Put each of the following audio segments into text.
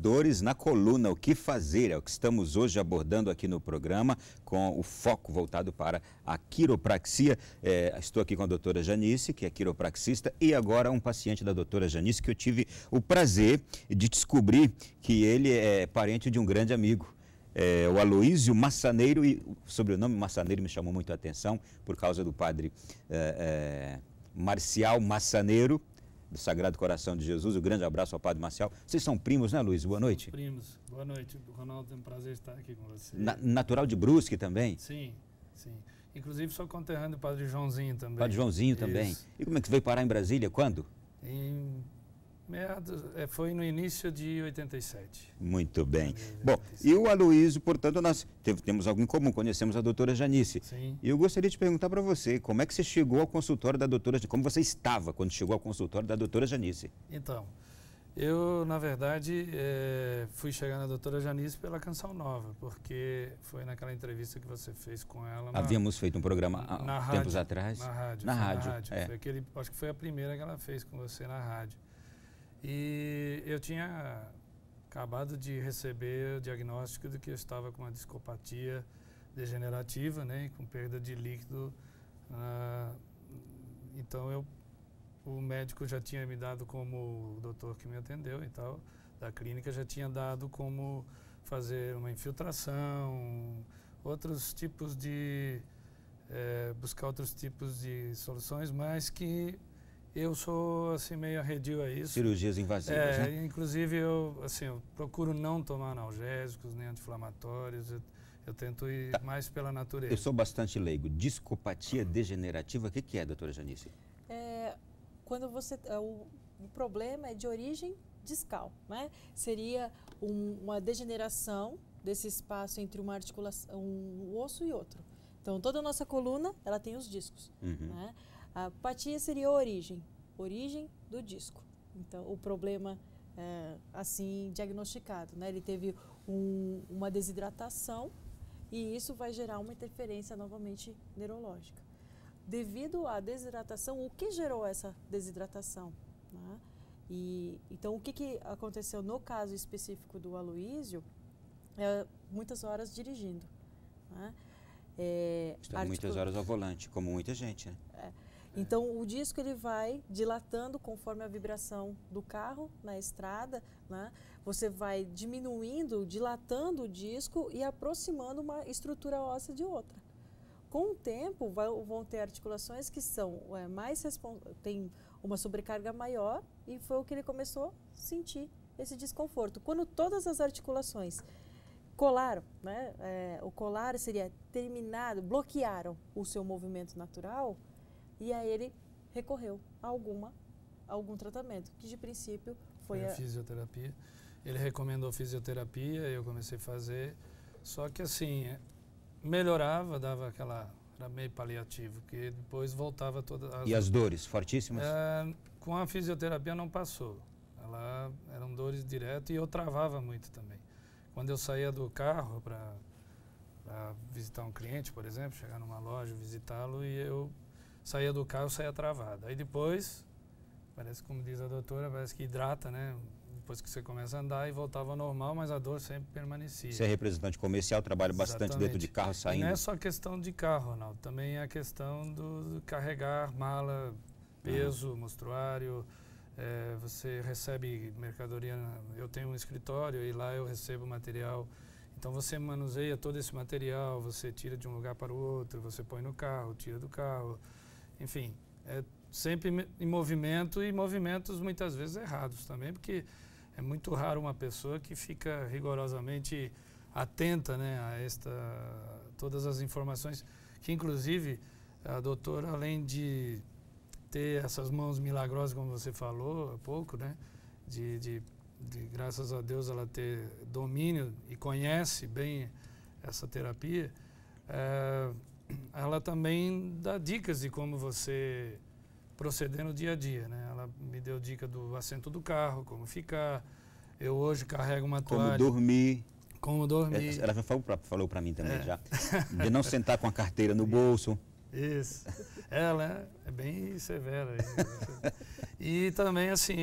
Dores na coluna, o que fazer? É o que estamos hoje abordando aqui no programa, com o foco voltado para a quiropraxia. Estou aqui com a doutora Janice, que é quiropraxista, e agora um paciente da doutora Janice, que eu tive o prazer de descobrir que ele é parente de um grande amigo. O Aloísio Massaneiro, e o sobrenome Massaneiro me chamou muito a atenção por causa do padre Marcial Massaneiro, do Sagrado Coração de Jesus. Um grande abraço ao padre Marcial. Vocês são primos, né, Luiz? Boa noite. Somos primos. Boa noite, Ronaldo. É um prazer estar aqui com você. Natural de Brusque também? Sim, sim. Inclusive sou conterrâneo do padre Joãozinho também. Padre Joãozinho também. E como é que você veio parar em Brasília? Quando? Foi no início de 87. Muito bem. Bom, e o Aloísio, portanto, nós temos algo em comum, conhecemos a doutora Janice. Sim. E eu gostaria de perguntar para você, como é que você chegou ao consultório da doutora Janice? Como você estava quando chegou ao consultório da doutora Janice? Então, eu, na verdade, fui chegar na doutora Janice pela Canção Nova, porque foi naquela entrevista que você fez com ela. Havíamos feito um programa há tempos atrás. Na rádio. Na rádio. Acho que foi a primeira que ela fez com você na rádio. E eu tinha acabado de receber o diagnóstico de que eu estava com uma discopatia degenerativa, né, com perda de líquido. Então o médico já tinha me dado, como o doutor que me atendeu e tal, da clínica, já tinha dado como fazer uma infiltração, outros tipos de buscar outros tipos de soluções, mas que eu sou assim meio arredio a isso. Cirurgias invasivas, né? Inclusive eu procuro não tomar analgésicos nem anti-inflamatórios. Eu tento ir mais pela natureza. Eu sou bastante leigo. Discopatia degenerativa, o que é, doutora Janice? Quando o problema é de origem discal, né? Seria uma degeneração desse espaço entre uma articulação, um osso e outro. Então toda a nossa coluna, ela tem os discos, né? A apatia seria a origem do disco. Então, o problema assim diagnosticado, né? Ele teve uma desidratação e isso vai gerar uma interferência novamente neurológica. Devido à desidratação, o que gerou essa desidratação? Né? Então, o que aconteceu no caso específico do Aloísio? Muitas horas dirigindo. Né? Muitas horas ao volante, como muita gente, né? Então, o disco ele vai dilatando conforme a vibração do carro na estrada, né? Você vai diminuindo, dilatando o disco e aproximando uma estrutura óssea de outra. Com o tempo, vão ter articulações que são tem uma sobrecarga maior e foi o que ele começou a sentir esse desconforto. Quando todas as articulações colaram, né? O colar seria terminado, bloquearam o seu movimento natural. E aí ele recorreu a algum tratamento, que de princípio foi a fisioterapia. Ele recomendou fisioterapia, eu comecei a fazer, só que assim, melhorava, dava era meio paliativo, porque depois voltava todas as... E as dores fortíssimas? Com a fisioterapia não passou, eram dores direto e eu travava muito também. Quando eu saía do carro para visitar um cliente, por exemplo, chegar numa loja, visitá-lo, e eu saía do carro, saía travado. Aí depois, parece, como diz a doutora, parece que hidrata, né? Depois que você começa a andar e voltava ao normal, mas a dor sempre permanecia. Você é representante comercial, trabalha bastante dentro de carro, saindo. E não é só questão de carro, Ronaldo, também é a questão do carregar mala, peso, mostruário. Você recebe mercadoria, eu tenho um escritório e lá eu recebo material. Então você manuseia todo esse material, você tira de um lugar para o outro, você põe no carro, tira do carro. Enfim, é sempre em movimento e movimentos muitas vezes errados também, porque é muito raro uma pessoa que fica rigorosamente atenta, né, a todas as informações, que inclusive a doutora, além de ter essas mãos milagrosas, como você falou há pouco, né, de graças a Deus ela ter domínio e conhece bem essa terapia, ela também dá dicas de como você proceder no dia a dia, né? Ela me deu dica do assento do carro, como ficar. Eu hoje carrego uma toalha. Como dormir. Ela já falou para mim também já. De não sentar com a carteira no bolso. Isso. Ela é bem severa. E também assim,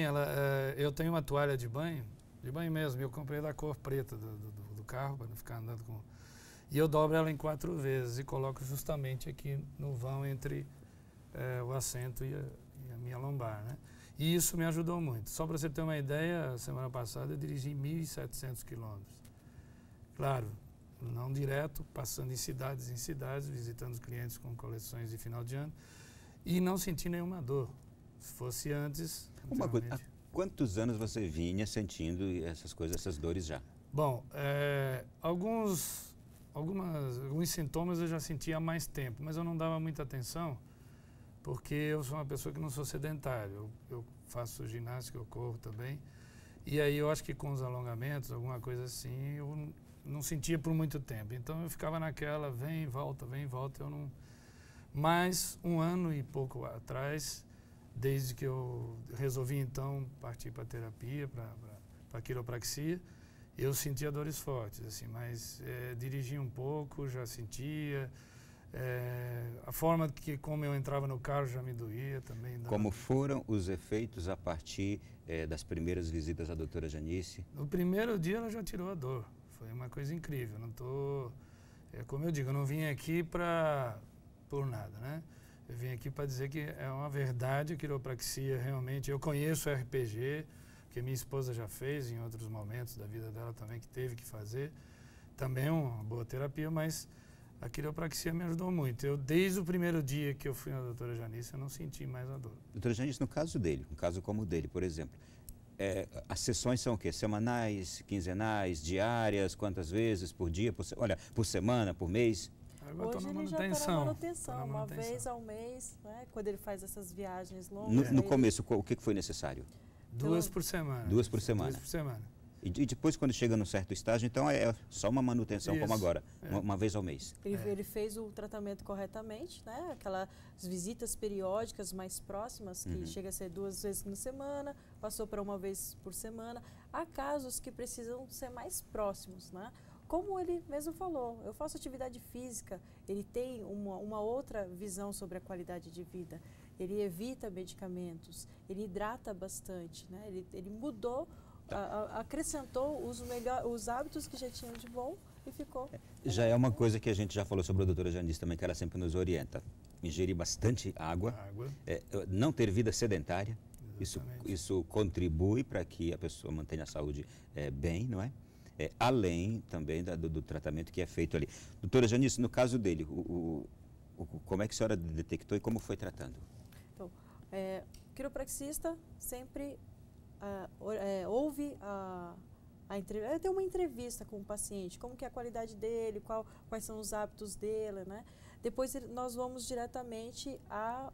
eu tenho uma toalha de banho de banho mesmo. Eu comprei da cor preta do carro, para não ficar andando com... E eu dobro ela em 4 vezes e coloco justamente aqui no vão entre o assento e a minha lombar, né? E isso me ajudou muito. Só para você ter uma ideia, semana passada eu dirigi 1.700 quilômetros. Claro, não direto, passando em cidades, visitando os clientes com coleções de final de ano e não senti nenhuma dor. Se fosse antes... Uma coisa, há quantos anos você vinha sentindo essas coisas, essas dores já? Bom, alguns sintomas eu já sentia há mais tempo, mas eu não dava muita atenção porque eu sou uma pessoa que não sou sedentário. Eu faço ginástica, eu corro também. E aí eu acho que com os alongamentos, alguma coisa assim, eu não sentia por muito tempo. Então eu ficava naquela, vem e volta, eu não... Mas 1 ano e pouco atrás, desde que eu resolvi então partir para a terapia, para a quiropraxia, eu sentia dores fortes, assim, mas dirigi um pouco, já sentia... a forma como eu entrava no carro já me doía também. Como foram os efeitos a partir das primeiras visitas à doutora Janice? No primeiro dia ela já tirou a dor. Foi uma coisa incrível. Não tô, como eu digo, eu não vim aqui por nada, né? Eu vim aqui para dizer que é uma verdade a quiropraxia realmente. Eu conheço o RPG, que minha esposa já fez em outros momentos da vida dela também, que teve que fazer. Também é uma boa terapia, mas a quiropraxia me ajudou muito. Eu, desde o primeiro dia que eu fui na doutora Janice, eu não senti mais a dor. Doutora Janice, no caso dele, um caso como o dele, por exemplo, as sessões são o quê? Semanais, quinzenais, diárias, quantas vezes por dia, por semana, por mês? Agora hoje ele já está na manutenção, uma vez ao mês, né, quando ele faz essas viagens longas. No começo, o que foi necessário? 2 por semana. 2 por semana. 2 por semana. E depois, quando chega num certo estágio, então é só uma manutenção, isso, como agora, uma vez ao mês. Ele fez o tratamento corretamente, né? Aquelas visitas periódicas mais próximas, que chega a ser 2 vezes na semana, passou para 1 vez por semana. Há casos que precisam ser mais próximos, né? Como ele mesmo falou, eu faço atividade física, ele tem uma outra visão sobre a qualidade de vida. Ele evita medicamentos, ele hidrata bastante, né? Ele mudou, acrescentou os hábitos que já tinham de bom e ficou. Já é uma coisa que a gente já falou sobre a doutora Janice também, que ela sempre nos orienta. Ingerir bastante água. Não ter vida sedentária. Isso contribui para que a pessoa mantenha a saúde bem, não é? Além também do tratamento que é feito ali. Doutora Janice, no caso dele, como é que a senhora detectou e como foi tratando? Então, o quiropraxista sempre ouve tem uma entrevista com o paciente, como que é a qualidade dele, quais são os hábitos dele, né? Depois nós vamos diretamente à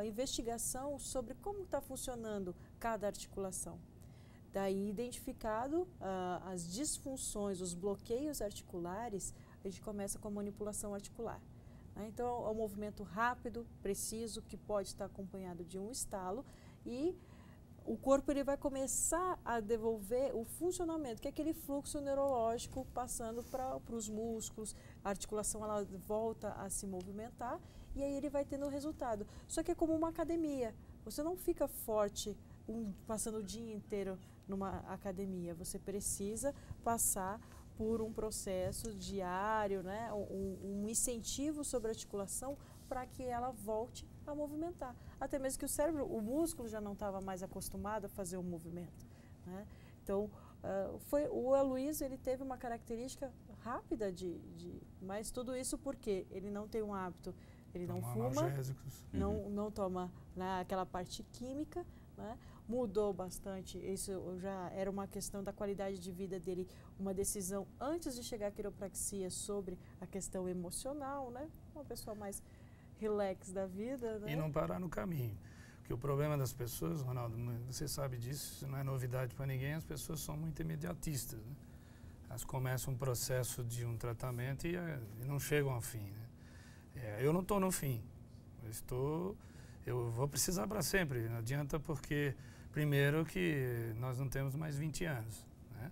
investigação sobre como está funcionando cada articulação. Daí, identificado as disfunções, os bloqueios articulares, a gente começa com a manipulação articular. Né? Então, é um movimento rápido, preciso, que pode estar acompanhado de um estalo e o corpo ele vai começar a devolver o funcionamento, que é aquele fluxo neurológico passando para os músculos, a articulação ela volta a se movimentar e aí ele vai tendo o resultado. Só que é como uma academia, você não fica forte passando o dia inteiro numa academia, você precisa passar por um processo diário, né? um incentivo sobre a articulação para que ela volte a movimentar. Até mesmo que o cérebro, o músculo já não estava mais acostumado a fazer o movimento. Né? Então, o Aloysio, ele teve uma característica rápida mas tudo isso porque ele não tem um hábito, ele não fuma, não toma aquela parte química, né? Mudou bastante, isso já era uma questão da qualidade de vida dele, uma decisão antes de chegar à quiropraxia sobre a questão emocional, né? Uma pessoa mais relax da vida, né? E não parar no caminho, porque o problema das pessoas, Ronaldo, você sabe disso, isso não é novidade para ninguém, as pessoas são muito imediatistas, né? Elas começam um processo de um tratamento e não chegam ao fim, né? Eu não estou no fim, eu vou precisar para sempre, não adianta porque, primeiro que nós não temos mais 20 anos, né?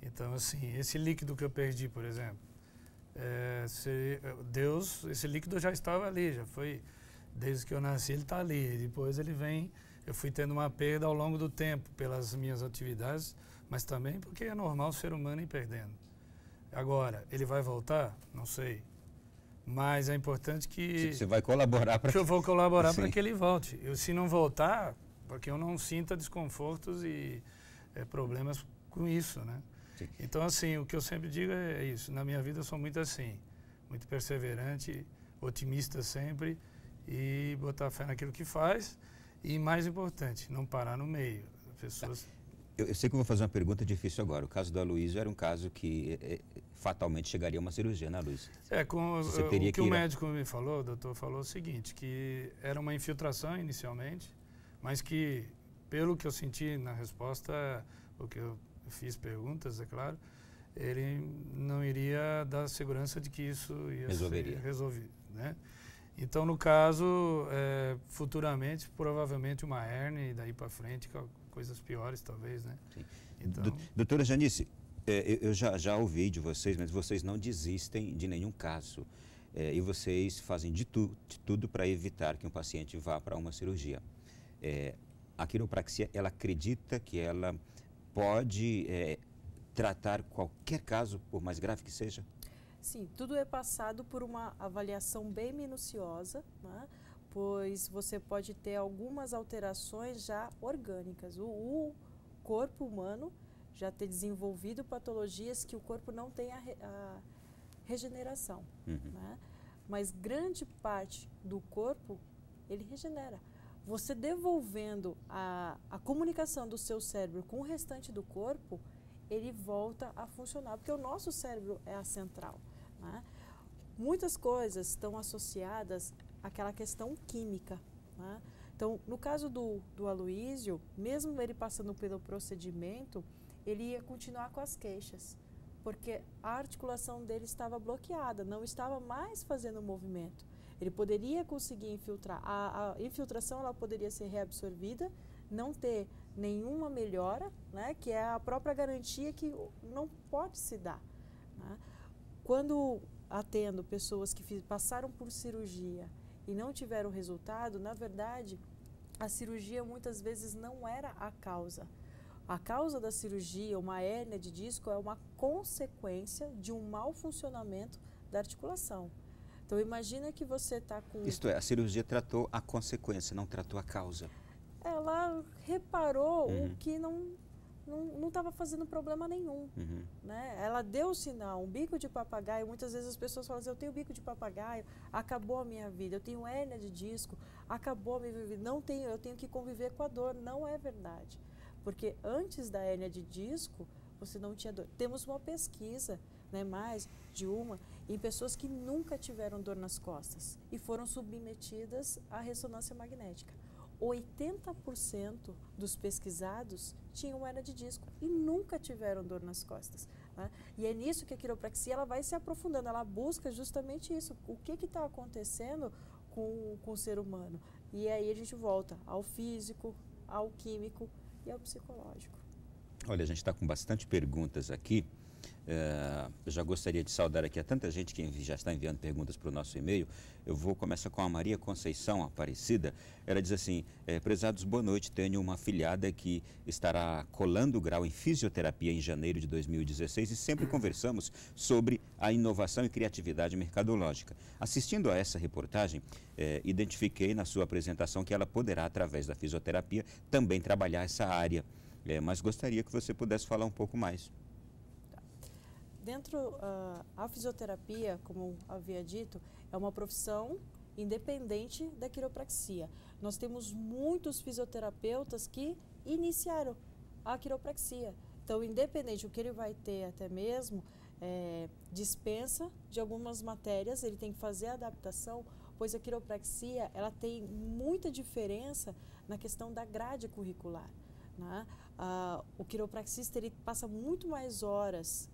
Então, assim, esse líquido que eu perdi, por exemplo, esse líquido já estava ali, já foi, desde que eu nasci ele está ali, depois ele vem, eu fui tendo uma perda ao longo do tempo pelas minhas atividades, mas também porque é normal o ser humano ir perdendo. Agora, ele vai voltar? Não sei. Mas é importante que... Você vai colaborar para que eu vou colaborar para que ele volte. Se não voltar, porque eu não sinta desconfortos e problemas com isso, né? Sim. Então, assim, o que eu sempre digo é isso. Na minha vida eu sou muito assim, muito perseverante, otimista sempre e botar fé naquilo que faz. E mais importante, não parar no meio. Pessoas... Eu sei que eu vou fazer uma pergunta difícil agora. O caso do Aloysio era um caso que fatalmente chegaria a uma cirurgia, né, Aloysio? O que o médico me falou, o doutor falou o seguinte, que era uma infiltração inicialmente, mas que, pelo que eu senti na resposta, porque eu fiz perguntas, é claro, ele não iria dar segurança de que isso ia ser resolvido, né? Então, no caso, futuramente, provavelmente uma hérnia e daí para frente, coisas piores talvez, né? Sim. Então... Doutora Janice, eu já ouvi de vocês, mas vocês não desistem de nenhum caso. E vocês fazem de tudo para evitar que um paciente vá para uma cirurgia. A quiropraxia, ela acredita que ela pode tratar qualquer caso, por mais grave que seja? Sim, tudo é passado por uma avaliação bem minuciosa, né? Pois você pode ter algumas alterações já orgânicas. O corpo humano já ter desenvolvido patologias que o corpo não tem a regeneração, né? Mas grande parte do corpo, ele regenera. Você devolvendo a comunicação do seu cérebro com o restante do corpo, ele volta a funcionar, porque o nosso cérebro é a central, né? Muitas coisas estão associadas àquela questão química, né? Então, no caso do Aloysio, mesmo ele passando pelo procedimento, ele ia continuar com as queixas, porque a articulação dele estava bloqueada, não estava mais fazendo movimento. Ele poderia conseguir infiltrar, a infiltração ela poderia ser reabsorvida, não ter nenhuma melhora, né, que é a própria garantia que não pode se dar, né? Quando atendo pessoas que passaram por cirurgia e não tiveram resultado, na verdade, a cirurgia muitas vezes não era a causa. A causa da cirurgia, uma hérnia de disco, é uma consequência de um mau funcionamento da articulação. Então, imagina que você está com... Isto é, a cirurgia tratou a consequência, não tratou a causa. Ela reparou o que não estava fazendo problema nenhum, né? Ela deu o sinal, um bico de papagaio. Muitas vezes as pessoas falam assim, eu tenho bico de papagaio, acabou a minha vida. Eu tenho hérnia de disco, acabou a minha vida. Não tenho, eu tenho que conviver com a dor. Não é verdade. Porque antes da hérnia de disco, você não tinha dor. Temos uma pesquisa, né, mais de uma, em pessoas que nunca tiveram dor nas costas e foram submetidas à ressonância magnética. 80% dos pesquisados tinham hérnia de disco e nunca tiveram dor nas costas, né? E é nisso que a quiropraxia ela vai se aprofundando, ela busca justamente isso, o que está acontecendo com o ser humano. E aí a gente volta ao físico, ao químico e ao psicológico. Olha, a gente está com bastante perguntas aqui. Eu já gostaria de saudar aqui a tanta gente que já está enviando perguntas para o nosso e-mail. Eu vou começar com a Maria Conceição Aparecida. Ela diz assim, prezados, boa noite, tenho uma afilhada que estará colando o grau em fisioterapia em janeiro de 2016 e sempre conversamos sobre a inovação e criatividade mercadológica. Assistindo a essa reportagem, identifiquei na sua apresentação que ela poderá, através da fisioterapia, também trabalhar essa área. Mas gostaria que você pudesse falar um pouco mais. Dentro, a fisioterapia, como havia dito, é uma profissão independente da quiropraxia. Nós temos muitos fisioterapeutas que iniciaram a quiropraxia. Então, independente do que ele vai ter até mesmo, dispensa de algumas matérias, ele tem que fazer a adaptação, pois a quiropraxia ela tem muita diferença na questão da grade curricular, né? O quiropraxista ele passa muito mais horas,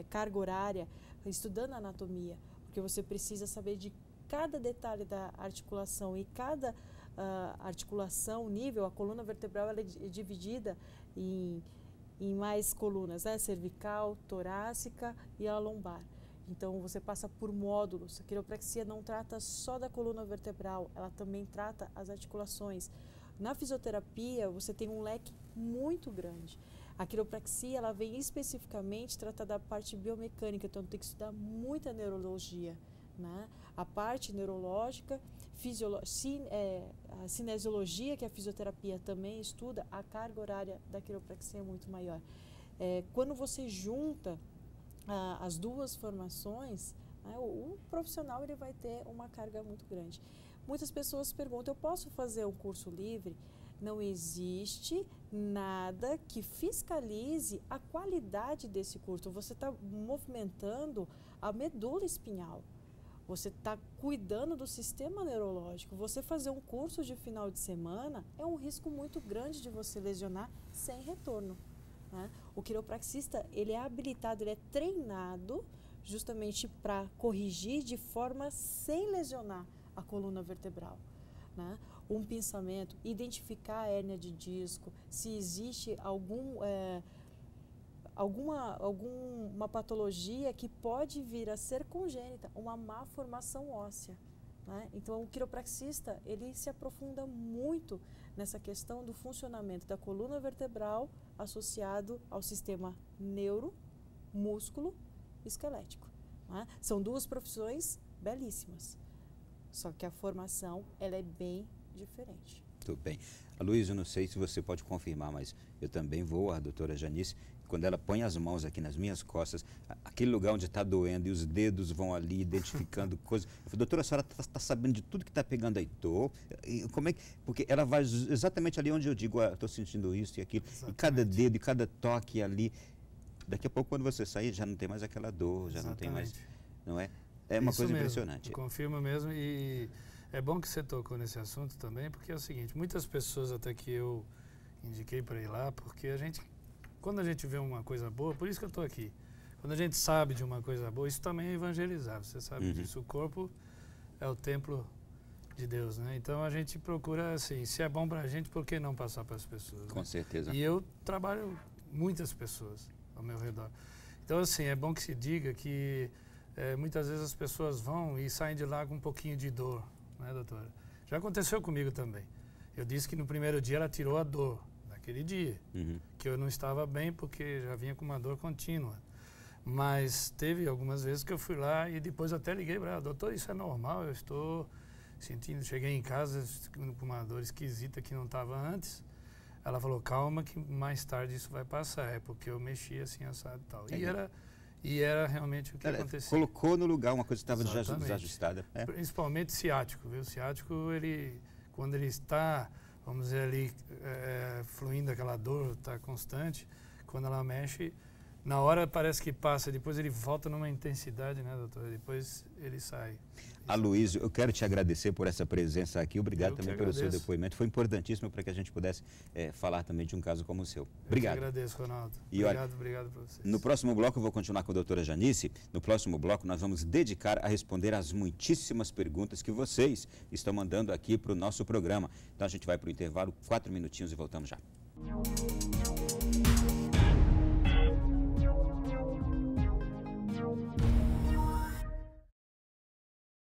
carga horária, estudando anatomia, porque você precisa saber de cada detalhe da articulação e cada articulação, nível, a coluna vertebral ela é dividida em mais colunas, né? Cervical, torácica e a lombar. Então você passa por módulos. A quiropraxia não trata só da coluna vertebral, ela também trata as articulações. Na fisioterapia, você tem um leque muito grande. A quiropraxia, ela vem especificamente tratar da parte biomecânica, então tem que estudar muita neurologia, né? A parte neurológica, a cinesiologia, que a fisioterapia também estuda, a carga horária da quiropraxia é muito maior. Quando você junta as duas formações, né, o profissional ele vai ter uma carga muito grande. Muitas pessoas perguntam, eu posso fazer um curso livre? Não existe nada que fiscalize a qualidade desse curso. Você está movimentando a medula espinhal. Você está cuidando do sistema neurológico. Você fazer um curso de final de semana é um risco muito grande de você lesionar sem retorno, né? O quiropraxista, ele é habilitado, ele é treinado justamente para corrigir de forma sem lesionar a coluna vertebral, né? Um pensamento, identificar a hérnia de disco, se existe alguma patologia que pode vir a ser congênita, uma má formação óssea, né? Então, o quiropraxista, ele se aprofunda muito nessa questão do funcionamento da coluna vertebral associado ao sistema neuro, músculo e esquelético, né? São duas profissões belíssimas, só que a formação ela é bem diferente. Tudo bem. Aloysio, eu não sei se você pode confirmar, mas eu também vou, a doutora Janice, quando ela põe as mãos aqui nas minhas costas, aquele lugar onde está doendo e os dedos vão ali identificando coisas. Eu falei, doutora, a senhora está sabendo de tudo que está pegando aí? Tô. E como é que... Porque ela vai exatamente ali onde eu digo, estou sentindo isso e aquilo. Exatamente. E cada dedo, e cada toque ali. Daqui a pouco, quando você sair, já não tem mais aquela dor, já não tem mais... Não é? É uma coisa impressionante. Confirma mesmo, e é bom que você tocou nesse assunto também, porque é o seguinte, muitas pessoas até que eu indiquei para ir lá, porque quando a gente vê uma coisa boa, por isso que eu estou aqui, quando a gente sabe de uma coisa boa, isso também é evangelizar, você sabe disso, o corpo é o templo de Deus, né? Então a gente procura, assim, se é bom para a gente, por que não passar para as pessoas? Com certeza. E eu trabalho muitas pessoas ao meu redor. Então, assim, é bom que se diga que muitas vezes as pessoas vão e saem de lá com um pouquinho de dor, né, doutora? Já aconteceu comigo também. Eu disse que no primeiro dia ela tirou a dor, naquele dia, que eu não estava bem porque já vinha com uma dor contínua. Mas teve algumas vezes que eu fui lá e depois até liguei para ela, doutor, isso é normal, eu estou sentindo, cheguei em casa com uma dor esquisita que não estava antes. Ela falou, calma que mais tarde isso vai passar, é porque eu mexi assim, assado e tal. E era realmente o que acontecia. Colocou no lugar uma coisa que estava desajustada. Principalmente ciático, viu? O ciático, quando ele está, vamos dizer ali, fluindo aquela dor, está constante, quando ela mexe, na hora parece que passa, depois ele volta numa intensidade, né, doutor? Depois ele sai. Aloysio, eu quero te agradecer por essa presença aqui, obrigado também pelo seu depoimento, foi importantíssimo para que a gente pudesse falar também de um caso como o seu. Obrigado. Eu que agradeço, Ronaldo. Obrigado para vocês. No próximo bloco eu vou continuar com a doutora Janice, no próximo bloco nós vamos dedicar a responder às muitíssimas perguntas que vocês estão mandando aqui para o nosso programa. Então a gente vai para o intervalo, 4 minutinhos e voltamos já.